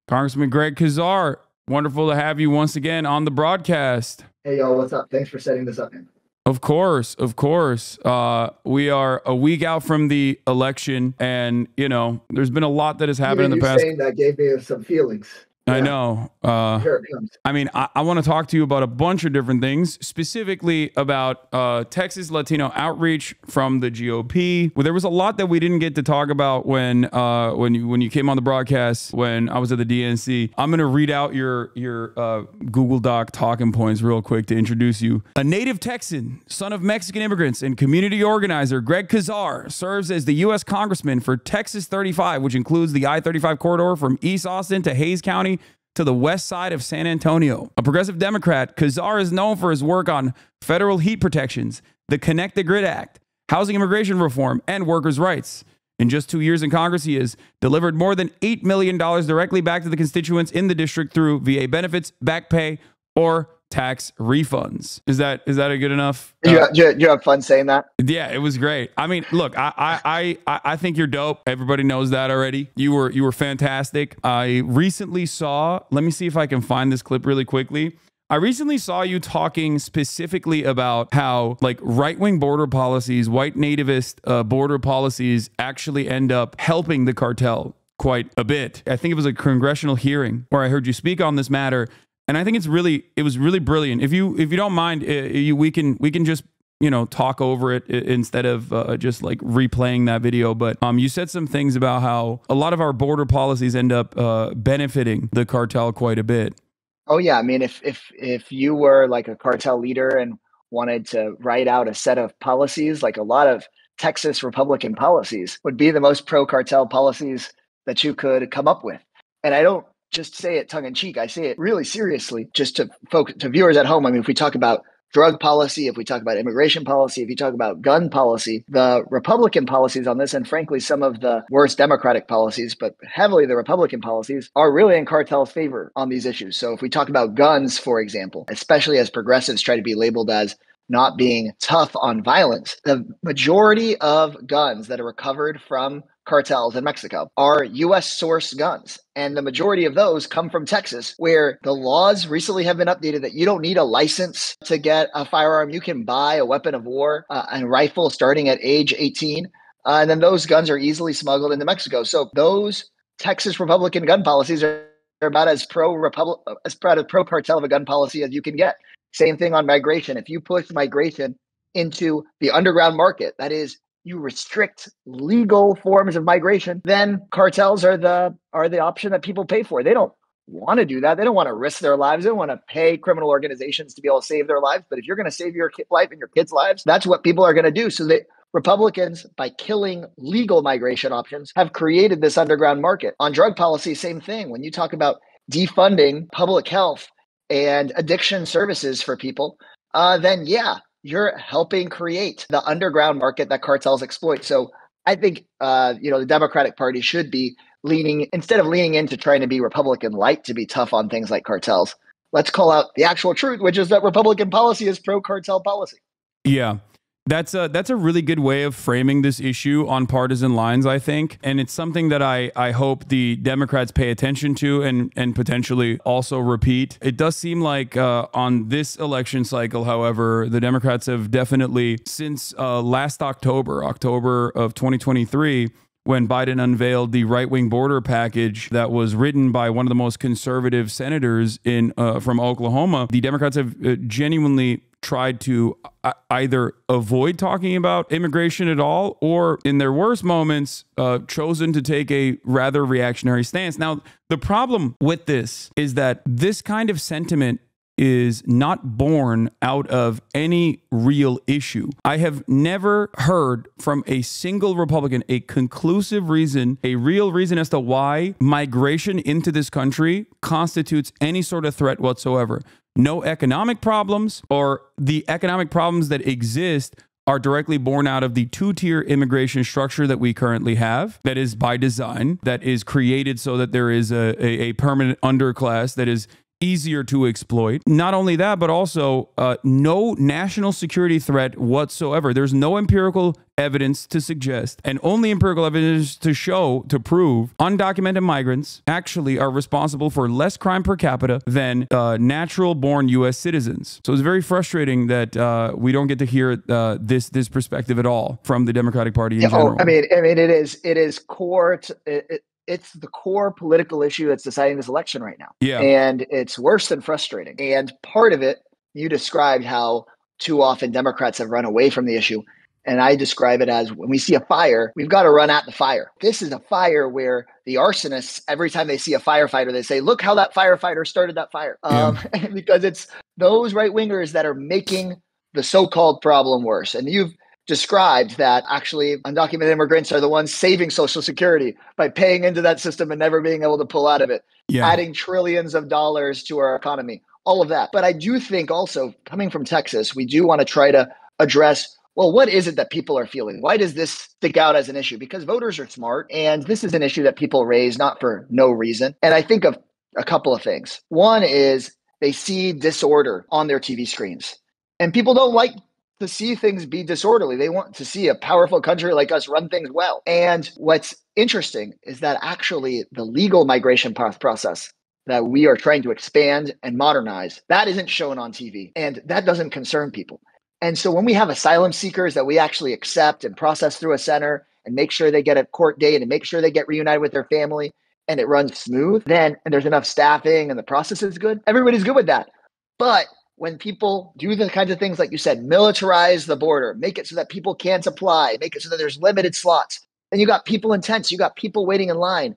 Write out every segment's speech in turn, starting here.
Congressman Greg Casar, wonderful to have you once again on the broadcast. Hey, y'all, what's up? Thanks for setting this up, man. Of course, of course. We are a week out from the election, and, you know, there's been a lot that has happened in the past. Saying that gave me some feelings. I know. Here it comes. I mean, I want to talk to you about a bunch of different things, specifically about Texas Latino outreach from the GOP. Well, there was a lot that we didn't get to talk about when you came on the broadcast when I was at the DNC. I'm going to read out your Google Doc talking points real quick to introduce you. A native Texan, son of Mexican immigrants, and community organizer Greg Casar serves as the U.S. Congressman for Texas 35, which includes the I-35 corridor from East Austin to Hayes County to the west side of San Antonio. A progressive Democrat, Casar is known for his work on federal heat protections, the Connect the Grid Act, housing immigration reform, and workers' rights. In just 2 years in Congress, he has delivered more than $8 million directly back to the constituents in the district through VA benefits, back pay, or tax refunds. Is that a good enough? You have fun saying that? Yeah, it was great. I mean, look, I think you're dope. Everybody knows that already. You were fantastic. I recently saw, let me see if I can find this clip really quickly. I recently saw you talking specifically about how like right-wing border policies, white nativist border policies actually end up helping the cartel quite a bit. I think it was a congressional hearing where I heard you speak on this matter. And I think it was really brilliant. If you don't mind, we can just, you know, talk over it instead of just like replaying that video. But you said some things about how a lot of our border policies end up benefiting the cartel quite a bit. Oh yeah, I mean, if you were like a cartel leader and wanted to write out a set of policies, like a lot of Texas Republican policies would be the most pro-cartel policies that you could come up with. And I don't just say it tongue in cheek. I say it really seriously, just to viewers at home. I mean, if we talk about drug policy, if we talk about immigration policy, if you talk about gun policy, the Republican policies on this, and frankly, some of the worst Democratic policies, but heavily the Republican policies, are really in cartel's favor on these issues. So if we talk about guns, for example, especially as progressives try to be labeled as not being tough on violence, the majority of guns that are recovered from cartels in Mexico are U.S. sourced guns. And the majority of those come from Texas, where the laws recently have been updated that you don't need a license to get a firearm. You can buy a weapon of war and rifle starting at age 18. And then those guns are easily smuggled into Mexico. So those Texas Republican gun policies are about as pro-cartel of a gun policy as you can get. Same thing on migration. If you push migration into the underground market, that is, you restrict legal forms of migration, then cartels are the option that people pay for. They don't want to do that. They don't want to risk their lives. They don't want to pay criminal organizations to be able to save their lives. But if you're going to save your life and your kids' lives, that's what people are going to do. So that Republicans, by killing legal migration options, have created this underground market. On drug policy, same thing. When you talk about defunding public health and addiction services for people, then yeah, you're helping create the underground market that cartels exploit. So I think, the Democratic Party should be instead of leaning into trying to be Republican light to be tough on things like cartels, let's call out the actual truth, which is that Republican policy is pro-cartel policy. Yeah. That's a really good way of framing this issue on partisan lines, I think. And it's something that I hope the Democrats pay attention to and potentially also repeat. It does seem like on this election cycle, however, the Democrats have definitely, since last October of 2023, when Biden unveiled the right-wing border package that was written by one of the most conservative senators from Oklahoma, the Democrats have genuinely tried to either avoid talking about immigration at all, or in their worst moments, chosen to take a rather reactionary stance. Now, the problem with this is that this kind of sentiment is not born out of any real issue. I have never heard from a single Republican a conclusive reason, a real reason as to why migration into this country constitutes any sort of threat whatsoever. No economic problems, or the economic problems that exist are directly born out of the two-tier immigration structure that we currently have, that is by design, that is created so that there is a permanent underclass that is easier to exploit. Not only that, but also no national security threat whatsoever. There's no empirical evidence to suggest, and only empirical evidence to show, to prove, undocumented migrants actually are responsible for less crime per capita than natural-born U.S. citizens. So it's very frustrating that we don't get to hear this perspective at all from the Democratic Party in general. I mean, it is core. It's the core political issue that's deciding this election right now. Yeah. And it's worse than frustrating. And part of it, you described how too often Democrats have run away from the issue. And I describe it as when we see a fire, we've got to run at the fire. This is a fire where the arsonists, every time they see a firefighter, they say, look how that firefighter started that fire. Because it's those right wingers that are making the so-called problem worse. And you've described that actually undocumented immigrants are the ones saving Social Security by paying into that system and never being able to pull out of it, adding trillions of dollars to our economy, all of that. But I do think also, coming from Texas, we do want to try to address, well, what is it that people are feeling? Why does this stick out as an issue? Because voters are smart, and this is an issue that people raise not for no reason. And I think of a couple of things. One is they see disorder on their TV screens, and people don't like to see things be disorderly. They want to see a powerful country like us run things well. And what's interesting is that actually the legal migration process that we are trying to expand and modernize, that isn't shown on TV, and that doesn't concern people. And so when we have asylum seekers that we actually accept and process through a center and make sure they get a court date and make sure they get reunited with their family and it runs smooth, then, and there's enough staffing and the process is good, everybody's good with that. But when people do the kinds of things, like you said, militarize the border, make it so that people can't apply, make it so that there's limited slots, then you got people in tents, you got people waiting in line,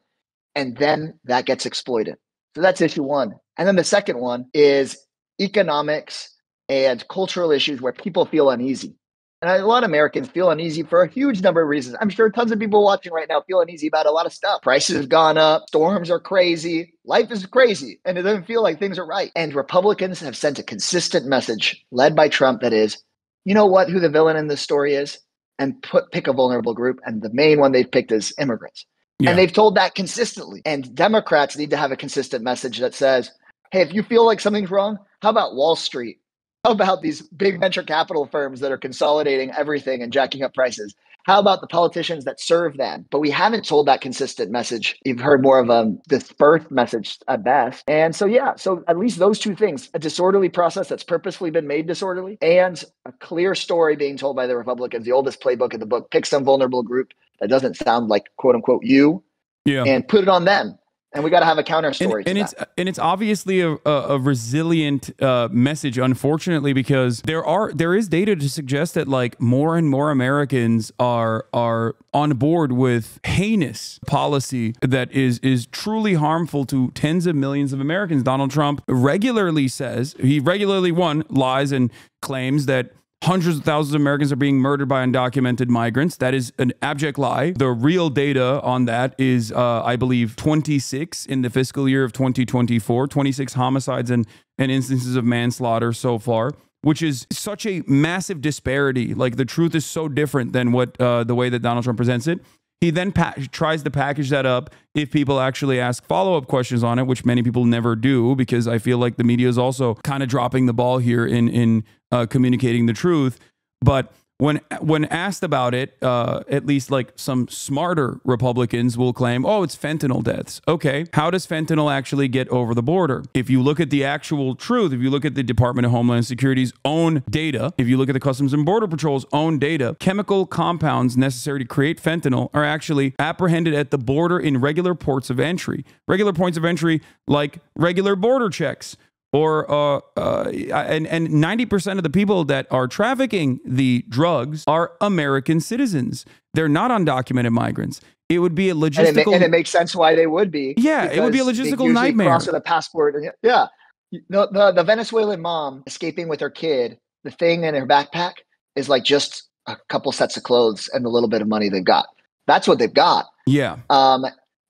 and then that gets exploited. So that's issue one. And then the second one is economics and cultural issues where people feel uneasy. And a lot of Americans feel uneasy for a huge number of reasons. I'm sure tons of people watching right now feel uneasy about a lot of stuff. Prices have gone up, storms are crazy, life is crazy, and it doesn't feel like things are right. And Republicans have sent a consistent message led by Trump that is, you know what, who the villain in this story is? And pick a vulnerable group. And the main one they've picked is immigrants. Yeah. And they've told that consistently. And Democrats need to have a consistent message that says, hey, if you feel like something's wrong, how about Wall Street? How about these big venture capital firms that are consolidating everything and jacking up prices? How about the politicians that serve them? But we haven't told that consistent message. You've heard more of a dispersed message at best. And so, so at least those two things, a disorderly process that's purposefully been made disorderly and a clear story being told by the Republicans, the oldest playbook in the book, pick some vulnerable group that doesn't sound like, quote unquote, you, and put it on them. And we got to have a counter story. And it's obviously a resilient message, unfortunately, because there is data to suggest that like more and more Americans are on board with heinous policy that is truly harmful to tens of millions of Americans. Donald Trump regularly lies and claims that hundreds of thousands of Americans are being murdered by undocumented migrants. That is an abject lie. The real data on that is, I believe, 26 in the fiscal year of 2024, 26 homicides and instances of manslaughter so far, which is such a massive disparity. Like the truth is so different than what the way that Donald Trump presents it. He then tries to package that up if people actually ask follow-up questions on it, which many people never do, because I feel like the media is also kind of dropping the ball here in communicating the truth. But when asked about it, at least like some smarter Republicans will claim, oh, it's fentanyl deaths. Okay, how does fentanyl actually get over the border? If you look at the actual truth, if you look at the Department of Homeland Security's own data, if you look at the Customs and Border Patrol's own data, chemical compounds necessary to create fentanyl are actually apprehended at the border in regular ports of entry. Regular points of entry like regular border checks. And 90% of the people that are trafficking the drugs are American citizens. They're not undocumented migrants. It would be a logistical... And it makes sense why they would be. Yeah, it would be a logistical nightmare. Cross with a passport. Yeah. The Venezuelan mom escaping with her kid, the thing in her backpack is like just a couple sets of clothes and the little bit of money they've got. That's what they've got. Yeah.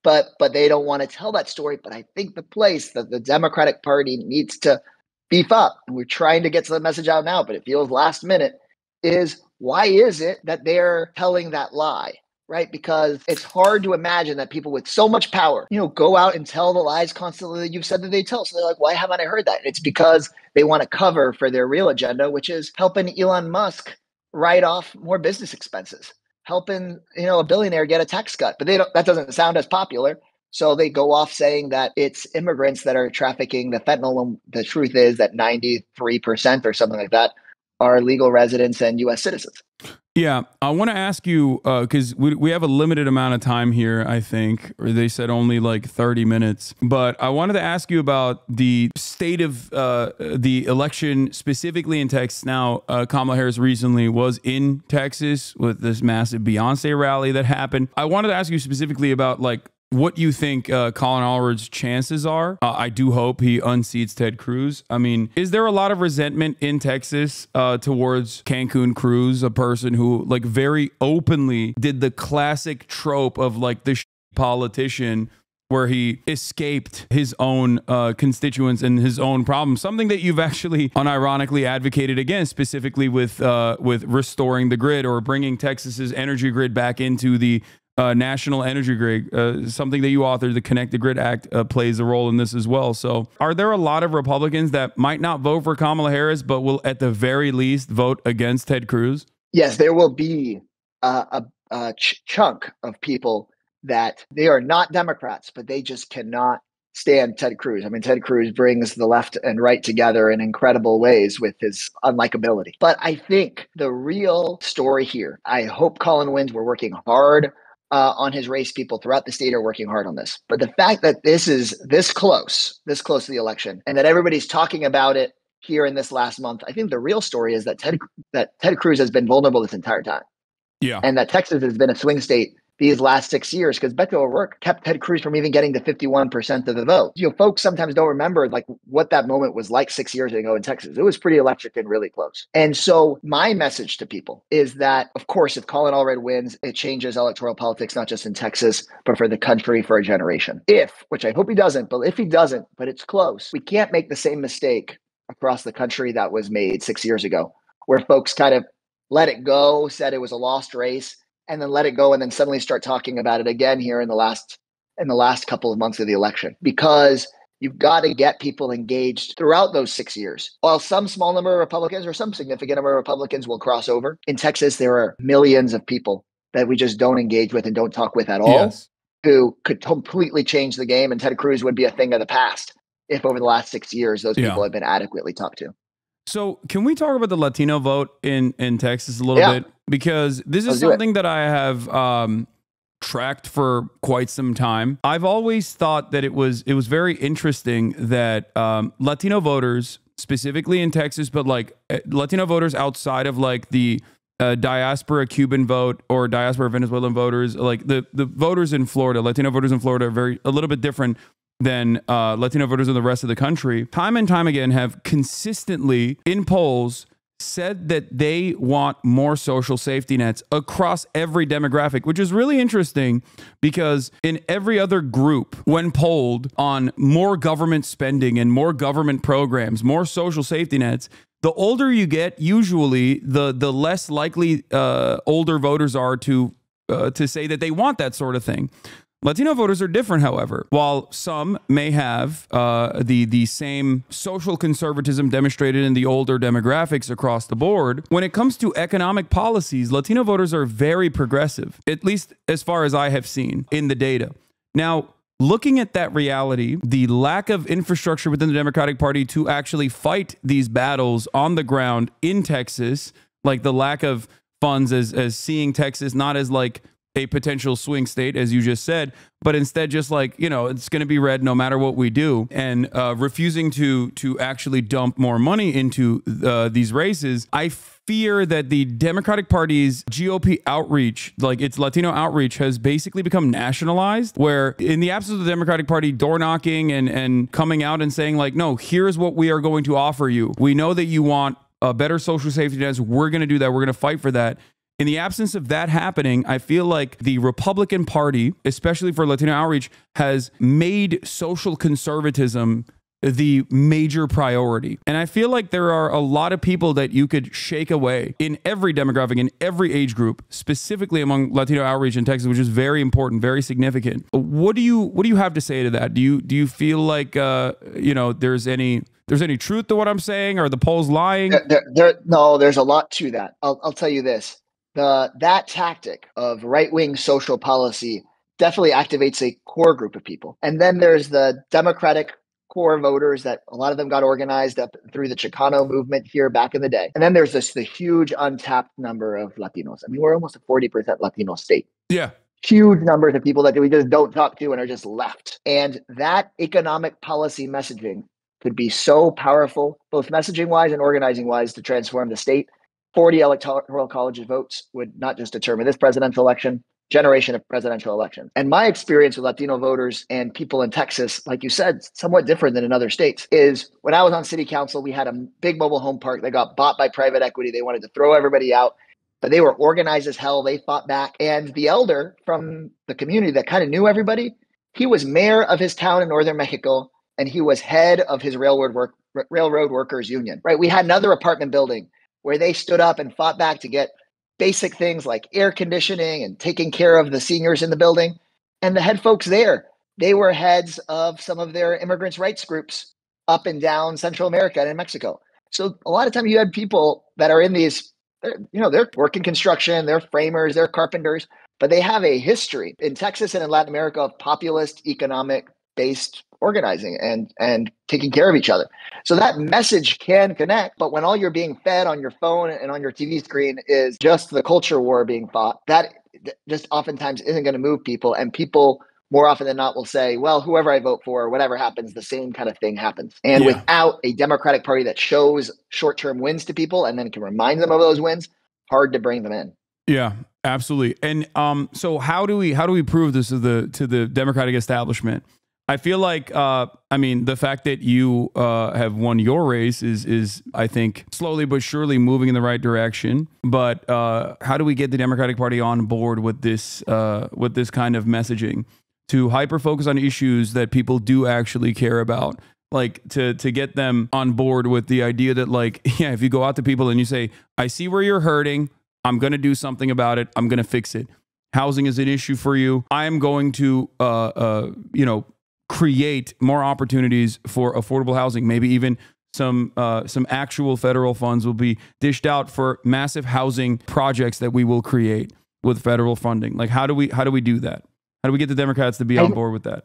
But they don't want to tell that story. But I think the place that the Democratic Party needs to beef up, and we're trying to get the message out now, but it feels last minute, is why is it that they're telling that lie? right? Because it's hard to imagine that people with so much power, go out and tell the lies constantly that you've said that they tell. So they're like, why haven't I heard that? It's because they want to cover for their real agenda, which is helping Elon Musk write off more business expenses, helping, a billionaire get a tax cut. But that doesn't sound as popular. So they go off saying that it's immigrants that are trafficking the fentanyl. When the truth is that 93% or something like that are legal residents and U.S. citizens. Yeah, I want to ask you, because we have a limited amount of time here, I think, or they said only like 30 minutes. But I wanted to ask you about the state of the election, specifically in Texas. Now, Kamala Harris recently was in Texas with this massive Beyonce rally that happened. I wanted to ask you specifically about what you think Colin Allred's chances are. I do hope he unseats Ted Cruz. I mean, is there a lot of resentment in Texas towards Cancun Cruz, a person who very openly did the classic trope of the politician where he escaped his own constituents and his own problems, something that you've actually unironically advocated against, specifically with restoring the grid or bringing Texas's energy grid back into the national energy grid, something that you authored, the Connect the Grid Act, plays a role in this as well. So are there a lot of Republicans that might not vote for Kamala Harris, but will at the very least vote against Ted Cruz? Yes, there will be a chunk of people that they are not Democrats, but they just cannot stand Ted Cruz. I mean, Ted Cruz brings the left and right together in incredible ways with his unlikability. But I think the real story here, I hope Colin wins. We're working hard on his race. People throughout the state are working hard on this. But the fact that this is this close to the election, and that everybody's talking about it here in this last month, I think the real story is that Ted Cruz has been vulnerable this entire time. Yeah. And that Texas has been a swing state these last 6 years, because Beto O'Rourke kept Ted Cruz from even getting to 51% of the vote. Folks sometimes don't remember what that moment was like 6 years ago in Texas. It was pretty electric and really close. And so my message to people is that, of course, if Colin Allred wins, it changes electoral politics, not just in Texas, but for the country for a generation. Which I hope he doesn't, but if he doesn't, but it's close, we can't make the same mistake across the country that was made 6 years ago, where folks kind of let it go, said it was a lost race, and then let it go, and then suddenly start talking about it again here in the last couple of months of the election. Because you've got to get people engaged throughout those 6 years. While some small number of Republicans or some significant number of Republicans will cross over, in Texas there are millions of people that we just don't engage with and don't talk with at all, yes, who could completely change the game, and Ted Cruz would be a thing of the past if over the last 6 years those people have been adequately talked to. So can we talk about the Latino vote in Texas a little bit? Because this is something that I have tracked for quite some time. I've always thought that it was very interesting that Latino voters, specifically in Texas, but Latino voters outside of the diaspora Cuban vote or diaspora Venezuelan voters, the voters in Florida, Latino voters in Florida are a little bit different than Latino voters in the rest of the country, time and time again have consistently in polls said that they want more social safety nets across every demographic, which is really interesting because in every other group, when polled on more government spending and more government programs, more social safety nets, the older you get, usually the less likely older voters are to say that they want that sort of thing. Latino voters are different, however. While some may have the same social conservatism demonstrated in the older demographics across the board, when it comes to economic policies, Latino voters are very progressive, at least as far as I have seen in the data. Now, looking at that reality, the lack of infrastructure within the Democratic Party to actually fight these battles on the ground in Texas, the lack of funds as seeing Texas not as a potential swing state, as you just said, but instead just it's going to be red no matter what we do, and refusing to actually dump more money into these races. I fear that the Democratic Party's GOP outreach, its Latino outreach, has basically become nationalized, where in the absence of the Democratic Party door knocking and coming out and saying no, here's what we are going to offer you. We know that you want a better social safety nets. We're going to do that. We're going to fight for that. In the absence of that happening, I feel like the Republican Party, especially for Latino outreach, has made social conservatism the major priority. And I feel like there are a lot of people that you could shake away in every demographic, in every age group, specifically among Latino outreach in Texas, which is very important, very significant. What do you have to say to that? Do you feel like there's any truth to what I'm saying? Are the polls lying? No, there's a lot to that. I'll tell you this. That tactic of right-wing social policy definitely activates a core group of people. And then there's the Democratic core voters that a lot of them got organized up through the Chicano movement here back in the day. And then there's the huge untapped number of Latinos. I mean, we're almost a 40% Latino state. Yeah. Huge numbers of people that we just don't talk to and are just left. And that economic policy messaging could be so powerful, both messaging wise and organizing wise, to transform the state. 40 electoral college votes would not just determine this presidential election, generation of presidential elections. And my experience with Latino voters and people in Texas, like you said, somewhat different than in other states, is when I was on city council, we had a big mobile home park that got bought by private equity. They wanted to throw everybody out, but they were organized as hell. They fought back. And the elder from the community that kind of knew everybody, he was mayor of his town in northern Mexico, and he was head of his railroad workers union, right? We had another apartment building where they stood up and fought back to get basic things like air conditioning and taking care of the seniors in the building. And the head folks there, they were heads of some of their immigrants' rights groups up and down Central America and in Mexico. So a lot of times you had people that are in these, they're working construction, they're framers, they're carpenters, but they have a history in Texas and in Latin America of populist economic based organizing and taking care of each other. So that message can connect, but when all you're being fed on your phone and on your TV screen is just the culture war being fought, that just oftentimes isn't going to move people. And people more often than not will say, well, whoever I vote for, whatever happens, the same kind of thing happens. And without a Democratic Party that shows short-term wins to people and then can remind them of those wins, hard to bring them in. Yeah, absolutely. And so how do we prove this to the Democratic establishment? I feel like, the fact that you have won your race is, I think, slowly but surely moving in the right direction. But how do we get the Democratic Party on board with this kind of messaging to hyper focus on issues that people do actually care about? Like to get them on board with the idea that, like, yeah, if you go out to people and you say, I see where you're hurting, I'm going to do something about it, I'm going to fix it. Housing is an issue for you. I am going to, create more opportunities for affordable housing. Maybe even some actual federal funds will be dished out for massive housing projects that we will create with federal funding. Like, how do we do that? How do we get the Democrats to be on board with that?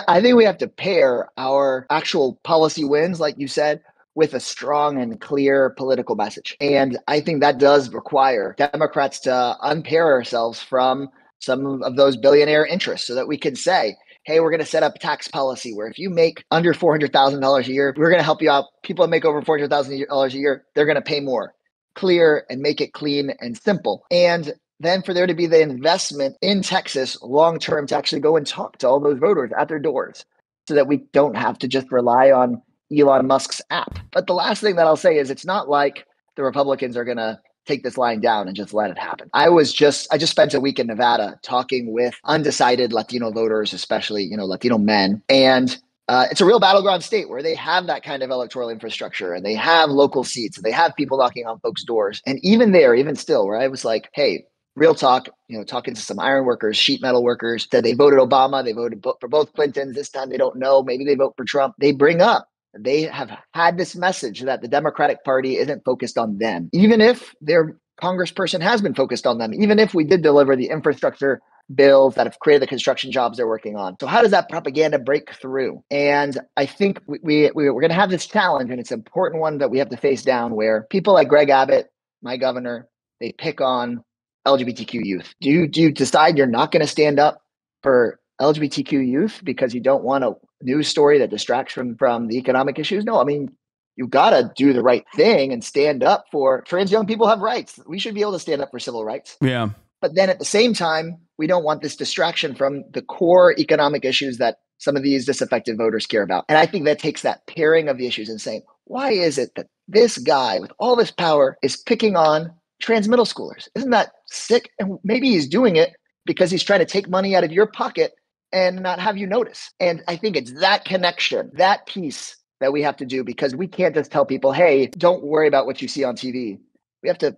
I think we have to pair our actual policy wins, like you said, with a strong and clear political message. And I think that does require Democrats to unpair ourselves from some of those billionaire interests so that we can say, hey, we're going to set up tax policy where if you make under $400,000 a year, we're going to help you out. People that make over $400,000 a year, they're going to pay more. Clear and make it clean and simple. And then for there to be the investment in Texas long-term to actually go and talk to all those voters at their doors so that we don't have to just rely on Elon Musk's app. But the last thing that I'll say is it's not like the Republicans are going to take this line down and just let it happen. I just spent a week in Nevada talking with undecided Latino voters, especially, Latino men. And it's a real battleground state where they have that kind of electoral infrastructure and they have local seats and they have people knocking on folks' doors. And even still, where I was like, hey, real talk, talking to some iron workers, sheet metal workers, said they voted Obama, they voted for both Clintons. This time they don't know. Maybe they vote for Trump. They bring up they have had this message that the Democratic Party isn't focused on them, even if their congressperson has been focused on them, even if we did deliver the infrastructure bills that have created the construction jobs they're working on. So how does that propaganda break through? And I think we're going to have this challenge, and it's an important one that we have to face down, where people like Greg Abbott, my governor, they pick on LGBTQ youth. Do you decide you're not going to stand up for LGBTQ youth because you don't want a news story that distracts from the economic issues? No, I mean, you got to do the right thing and stand up for trans young people have rights. We should be able to stand up for civil rights. Yeah. But then at the same time, we don't want this distraction from the core economic issues that some of these disaffected voters care about. And I think that takes that pairing of the issues and saying, why is it that this guy with all this power is picking on trans middle schoolers? Isn't that sick? And maybe he's doing it because he's trying to take money out of your pocket and not have you notice. And I think it's that connection, that piece that we have to do, because we can't just tell people, hey, don't worry about what you see on TV. We have to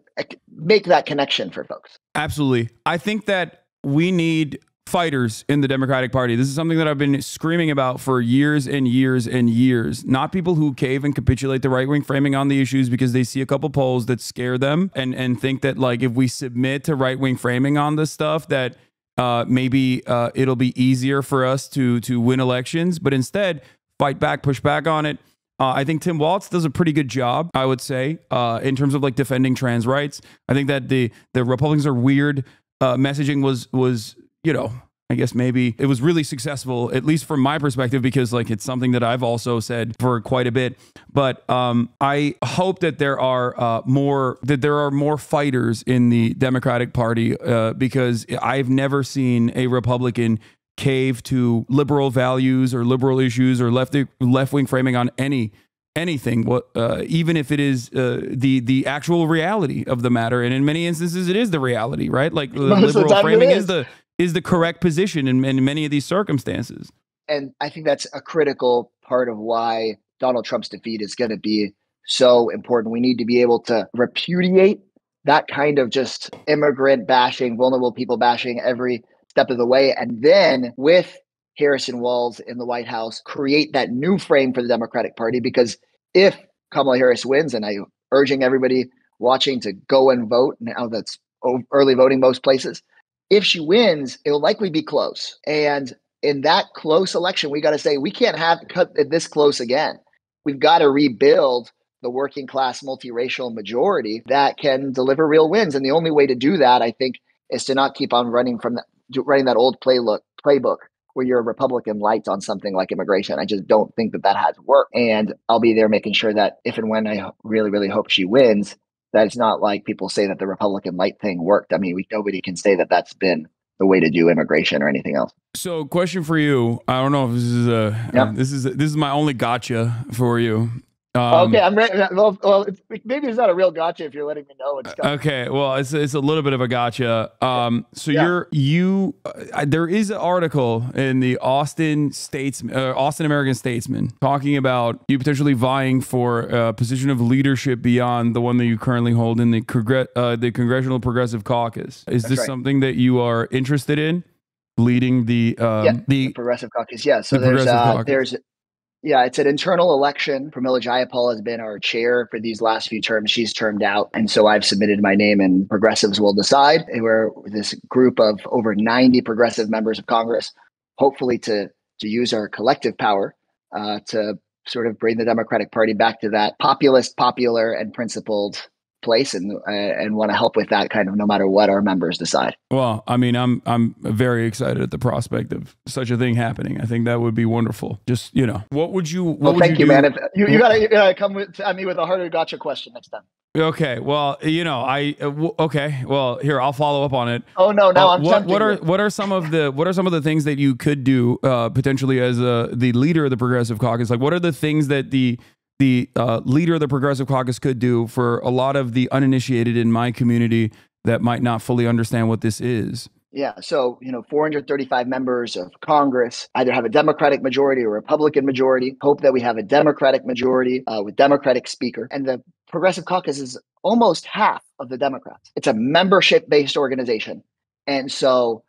make that connection for folks. Absolutely. I think that we need fighters in the Democratic Party. This is something that I've been screaming about for years and years and years. Not people who cave and capitulate the right-wing framing on the issues because they see a couple polls that scare them and think that, like, if we submit to right-wing framing on this stuff, that maybe it'll be easier for us to win elections, but instead fight back, push back on it. I think Tim Walz does a pretty good job, I would say, in terms of like defending trans rights. I think that the Republicans are weird. Messaging was, you know, I guess maybe it was really successful, at least from my perspective, because like it's something that I've also said for quite a bit. But I hope that there are more fighters in the Democratic Party because I've never seen a Republican cave to liberal values or liberal issues or left-wing framing on anything, even if it is the actual reality of the matter. And in many instances, it is the reality, right? Like liberal framing is the correct position in many of these circumstances. And I think that's a critical part of why Donald Trump's defeat is going to be so important. We need to be able to repudiate that kind of just immigrant bashing, vulnerable people bashing every step of the way. And then with Harris and Walz in the White House, create that new frame for the Democratic Party. Because if Kamala Harris wins, and I'm urging everybody watching to go and vote, now that's early voting most places, if she wins, it will likely be close. And in that close election, we got to say, we can't have cut it this close again. We've got to rebuild the working class multiracial majority that can deliver real wins. And the only way to do that, I think, is to not keep on running that old playbook where you're a Republican light on something like immigration. I just don't think that has worked. And I'll be there making sure that if and when I really, really hope she wins, that it's not like people say that the Republican light thing worked. I mean, nobody can say that that's been the way to do immigration or anything else. So, question for you. I don't know if this is my only gotcha for you. Okay, I'm ready. Well, maybe it's not a real gotcha if you're letting me know it's coming. Okay, well, it's a little bit of a gotcha. There is an article in the Austin American Statesman talking about you potentially vying for a position of leadership beyond the one that you currently hold in the Congressional Progressive Caucus. Is this something that you are interested in, leading the Progressive Caucus? Yeah. So there's it's an internal election. Pramila Jayapal has been our chair for these last few terms. She's termed out. And so I've submitted my name and progressives will decide. We're this group of over 90 progressive members of Congress, hopefully to use our collective power to sort of bring the Democratic Party back to that populist, popular, and principled place, and want to help with that kind of no matter what our members decide. Well, I mean, I'm very excited at the prospect of such a thing happening. I think that would be wonderful. Just, you know, what would you thank you, do? Man. If you gotta come at me with a harder gotcha question next time. Okay, well, you know, okay, well, here, I'll follow up on it. Oh no, I'm what are some of the things that you could do potentially as the leader of the Progressive Caucus? Like, what are the things that the leader of the Progressive Caucus could do for a lot of the uninitiated in my community that might not fully understand what this is? Yeah. So, 435 members of Congress either have a Democratic majority or Republican majority. Hope that we have a Democratic majority with Democratic speaker. And the Progressive Caucus is almost half of the Democrats. It's a membership-based organization. And so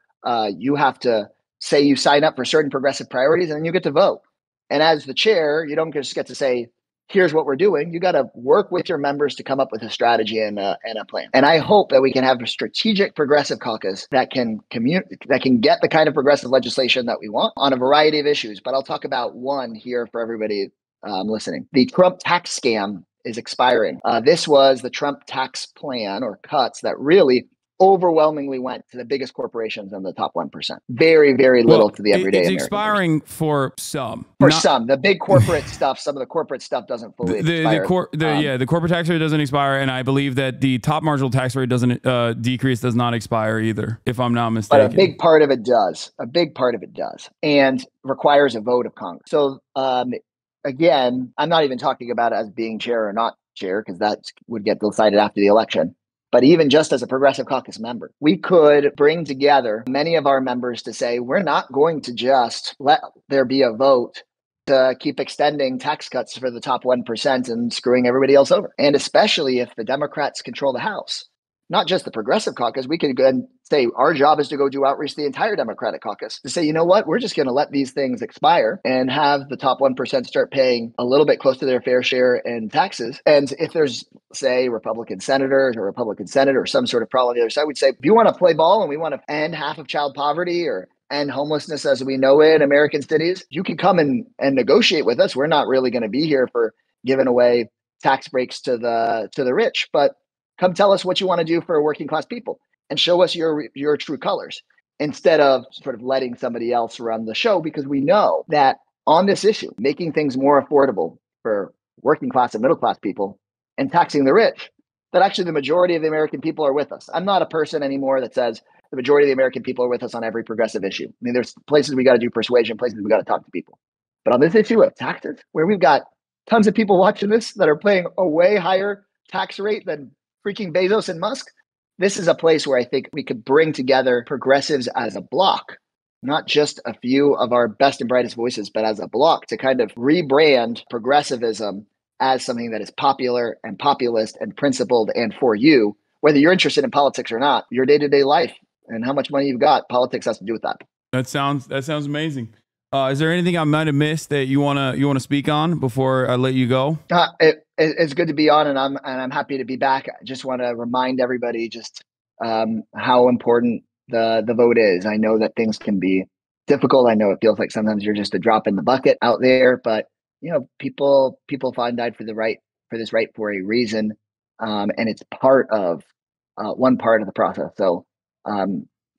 you have to say you sign up for certain progressive priorities and then you get to vote. And as the chair, you don't just get to say, here's what we're doing. You got to work with your members to come up with a strategy and a plan. And I hope that we can have a strategic progressive caucus that can get the kind of progressive legislation that we want on a variety of issues. But I'll talk about one here for everybody listening. The Trump tax scam is expiring. This was the Trump tax plan or cuts that really overwhelmingly went to the biggest corporations and the top 1%. Very, very little to the everyday American. It's expiring for some. The big corporate stuff, some of the corporate stuff doesn't fully expire. The corporate tax rate doesn't expire, and I believe that the top marginal tax rate does not expire either, if I'm not mistaken. But a big part of it does. And requires a vote of Congress. So again, I'm not even talking about it as being chair or not chair, because that would get decided after the election. But even just as a Progressive Caucus member, we could bring together many of our members to say, we're not going to just let there be a vote to keep extending tax cuts for the top 1% and screwing everybody else over. And especially if the Democrats control the House, not just the Progressive Caucus, we could go and say our job is to go do outreach to the entire Democratic Caucus to say, you know what, we're just going to let these things expire and have the top 1% start paying a little bit close to their fair share in taxes. And if there's, say, Republican senators or Republican Senate or some sort of problem on the other side, we'd say, if you want to play ball and we want to end half of child poverty or end homelessness as we know it in American cities, you can come and negotiate with us. We're not really going to be here for giving away tax breaks to the rich, but come tell us what you want to do for working class people and show us your true colors instead of sort of letting somebody else run the show, because we know that on this issue, making things more affordable for working class and middle class people and taxing the rich, that actually the majority of the American people are with us. I'm not a person anymore that says the majority of the American people are with us on every progressive issue. I mean, there's places we got to do persuasion, places we got to talk to people. But on this issue of taxes, where we've got tons of people watching this that are paying a way higher tax rate than freaking Bezos and Musk, this is a place where I think we could bring together progressives as a block, not just a few of our best and brightest voices, but as a block to kind of rebrand progressivism as something that is popular and populist and principled and for you, whether you're interested in politics or not, your day-to-day life and how much money you've got, politics has to do with that. That sounds amazing. Is there anything I might have missed that you wanna speak on before I let you go? It's good to be on, and I'm happy to be back. I just want to remind everybody just how important the vote is. I know that things can be difficult. I know it feels like sometimes you're just a drop in the bucket out there, but you know, people fought and died for this right for a reason, and it's part of one part of the process. So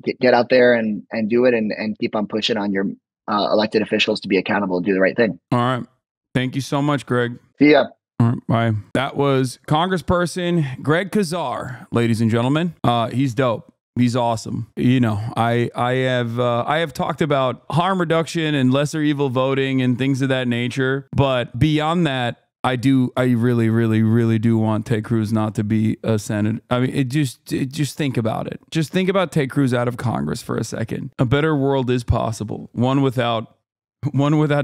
get out there and do it, and keep on pushing on your elected officials to be accountable and do the right thing. All right. Thank you so much, Greg. See ya. All right, bye. That was Congressperson Greg Casar, ladies and gentlemen. He's dope. He's awesome. You know, I have talked about harm reduction and lesser evil voting and things of that nature, but beyond that, I really, really, really do want Ted Cruz not to be a senator. I mean, just think about it. Just think about Ted Cruz out of Congress for a second. A better world is possible. One without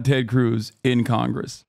Ted Cruz in Congress.